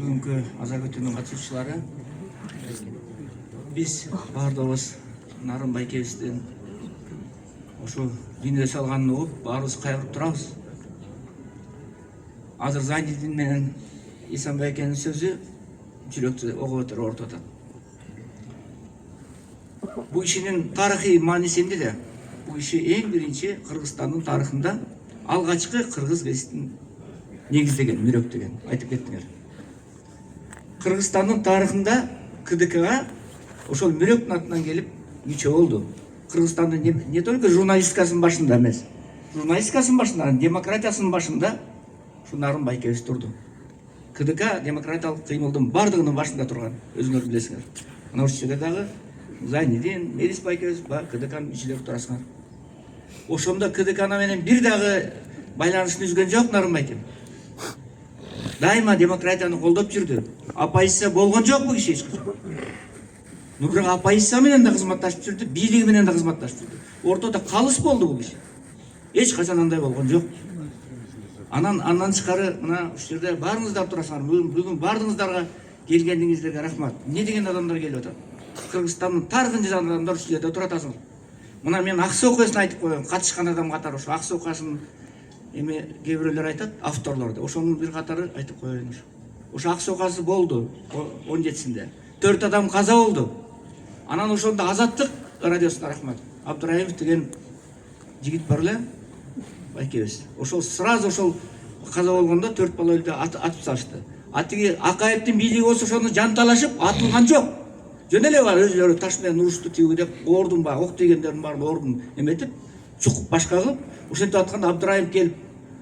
бүгүнкү аза күтүүнүн катышуучулары, биз баардыгыбыз Нарын байкебиздин ошо дүйнөгө салганын угуп, баарыбыз кайгырып турабыз. Азыр Зайнидин менен Исанбай экенин сөзү жүрөктү ого бетер оорутуп атат. Бул ишинин тарыхый мааниси эмне да? Бул иши эң биринчи Кыргызстандын тарыхында алгачкы кыргыз гезитин негиздеген, мүрөктөгөн, айтып кеттиңер. Кыргызстандын тарыхында КДКга ошол мүрөктүн атынан келип мүчө болду. Кыргызстандын не только журналистикасынын башында эмес, журналистикасынын башында, демократиясынын башында ушу Нарын байкебиз турду. КДК демократиялык кыймылдын бардыгынын башында турган, өзүңөр билесиңер. Мына ушул жерде дагы Зайнидин, Мелис байкебиз КДКнын мүчөлөрү турасыңар. Ошондо КДК менен бир дагы байланысын үзгөн жок Нарын байкем. Дайыма демократияны колдоп жүрдү. Оппозиция болгон жок бул киши эч качан. Бирок оппозиция менен да кызматташып жүрдү, бийлиги менен да кызматташып жүрдү. Ортодо калыс болду бул киши. Эч качан андай болгон жок. Андан тышкары мына ушул жерде баарыңыздар турасыңар. Бүгүн баардыгыңыздарга келгениңиздерге рахмат. Эмне деген адамдар келип атат? Кыргызстандын тарыхын жазган адамдар ушул жерде тура атасыңар. Мына мен Аксы окуясын айтып коеюн. Катышкан адам катары ошо Аксы окуясын эме кээ бирөөлөр айтат, авторлор. Ошонун бир катары айтып коеюн. Ошо Аксы окуясы болду 17-синде. 4 адам каза болду. Анан ошондо Азаттык радиосуна рахмат. Абдыраимов деген жигит бар эле, байкебиз. Ошол сразу ошол каза болгондо 4 бала өлдү, атып салышты. Атиги Акаевдин бийлиги болсо ошону жанталашып атылган жок. Жөн эле бар өзүлөрү таш менен урушту тигүү деп, ордун баг, ок тигендердин баарын ордун эметип, чукуп башка кылып, ошентип атканда Абдыраимов келип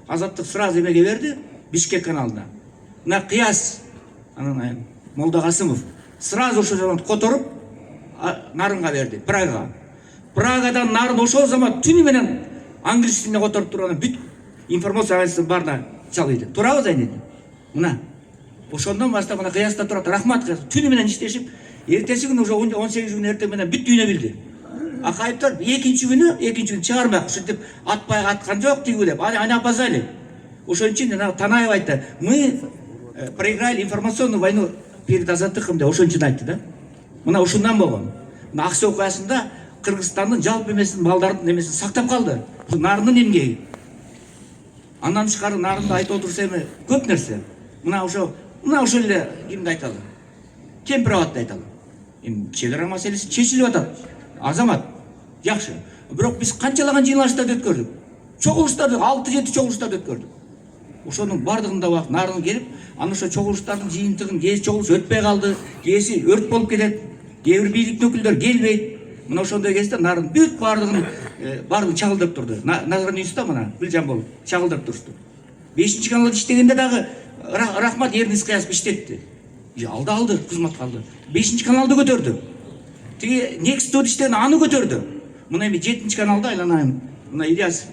Азаттык сразу эмеге берди, Бишкек каналына. Мына Кыяс, анан Молдокасымов сразу ошо которуп Нарынга берди, Прагага. Прагадан Нарын ошол замат түнү менен англис тилине которуп турган бүт информация агенттигинин баарына чалыйды. Турабы Зайнидин? Мына ошондон баштап мына Кыяста турат. Рахмат, түнү менен иштешип, эртеси күнү уже 18 күнү эртең менен бүт дүйнө билди. Акаевдер экинчи күнү чыгармак, ушинтип атпай аткан жок тигүү деп. Аны опоздали. Ошон үчүн Танаев айтты, мы проиграли информационную войну перед Азаттыком деп ошон үчүн айтты да. Мына ушундан болгон. Мына Аксы окуясында Кыргызстандын жалпы эмесин, балдардын эмесин сактап калды. Ушу Нарындын эмгеги. Андан тышкары Нарында айтып отурса эми көп нерсе. Мына ошол эле кимди айталы? Кемпироватты айталы. Эми чек ара маселеси чечилип атат. Азамат жакшы. Бирок биз канчалаган жыйналыштарды өткөрдүк. Чогулуштарды 6-7 чогулуштарды өткөрдүк. Ошонун бардыгында убак Нарын келип, аны ошо чогулуштардын жыйынтыгын, кээси чогулуш өтпөй калды, кээси өрт болуп кетет, кээ бир бийликтин өкүлдөрү келбейт. Мына ошондой кезде Нарын бүт бардыгын чагылдырып турду. Нажранийста мына Билжан болуп чагылдырып турушту. 5-чи каналда иштегенде дагы рахмат Эрнис Кыясов иштетти. Алды кызматка алды. 5-чи каналды көтөрдү. Тиги Next иштеген аны көтөрдү. Мына эми 7-чи каналда айланайын. Мына Ильяс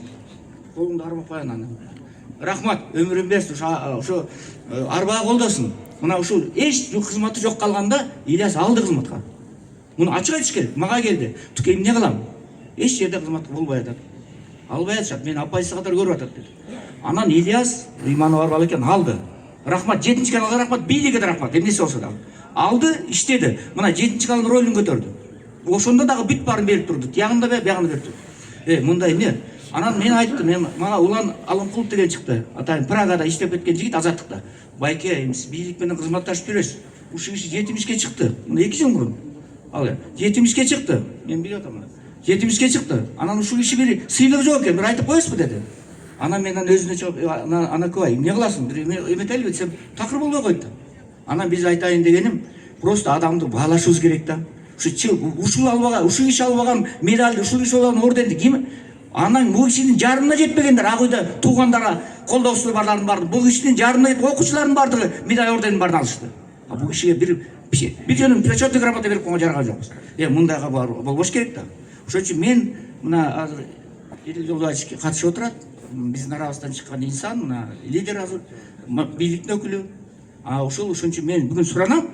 колуңду кармап коян аны. Рахмат, өмүрүн берсин, ошо арбага колдосун. Мына ушул эч кызматы жок калганда Ильяс алды кызматка. Муну ачык айтыш керек. Мага келди. Тук эмне кылам? Эч жерде кызматка болбой атат. Албай атышат. Мен оппозиция катары көрүп атат деди. Анан Ильяс ыйманы бар бала экен, алды. Рахмат, 7-чи каналга рахмат, бийлиге да рахмат. Эмнеси болсо дагы. Алды, иштеди. Мына 7-чи каналдын ролун көтөрдү. Ошондо дагы бүт баарын берип турду. Тиягында биягында берип турду. Мындай эмне? Анан мен айттым, мага Улан Алымкулов деген чыкты. Атайын Прагада иштеп кеткен жигит Азаттыкта. Байке, бийлик менен кызматташып жүрөсүз. Ушул киши 70-ке чыкты. Мына 2 жыл мурун. Ал 70-ке чыкты. Мен билип атам. 70-ке чыкты. Анан ушул киши бир сыйлык жок экен, бир айтып коесузбу деди. Анан мен өзүнө чыгып, ана кой, эмне кыласың? Бир эметели десем, такыр болбой койду. Анан биз айтайын дегеним, просто адамды баалашыбыз керек да. Ушул киши албаган медалды, ушул киши албаган орденди ким? Анан бул кишинин жарымына жетпегендер, ак үйдө туугандары, колдоочулар барлардын баары, бул кишинин жарымына жетип окуучулардын баардыгы медаль орденин баарын алышты. Бул кишиге бир жөнүн почетный грамота берип койгон жарган жокпуз. Мындайга болбош керек да. Ошон үчүн мен мына азыр Едил Жолдубаевич катышып отурат. Биздин арабыздан чыккан инсан, мына лидер азыр, бийликтин өкүлү. Ошон үчүн мен бүгүн суранам,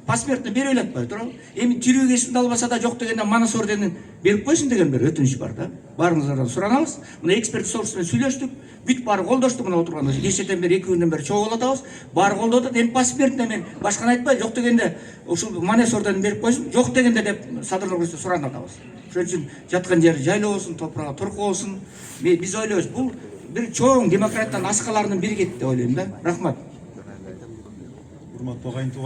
посмертно берип эле атпайбы, туурабы? Эми тирүү кезинде албаса да жок дегенде Манас орденин беріп қойсын деген бір өтініш бар да. Барыңыздардан сұранабыз. Мына эксперт соғысымен сөйлестік. Бүт бары қолдаштық мына отырғанда. Кешеден бері 2 күннен бері чоғылатабыз. Бары қолдады, эми басып бердім мен. Башканы айтпай, жоқ дегенде ушул манес орден беріп қойсын. Жоқ дегенде деп Садыр Нургуловичтен сұранатабыз. Ошон үчүн жатқан жері жайлы болсын, топырағы тұрқы болсын. Биз ойлойбуз, бул бир чоң демократтан аскаларынын бири кетти деп ойлойм да. Рахмат. Урматтуу агайын тууган.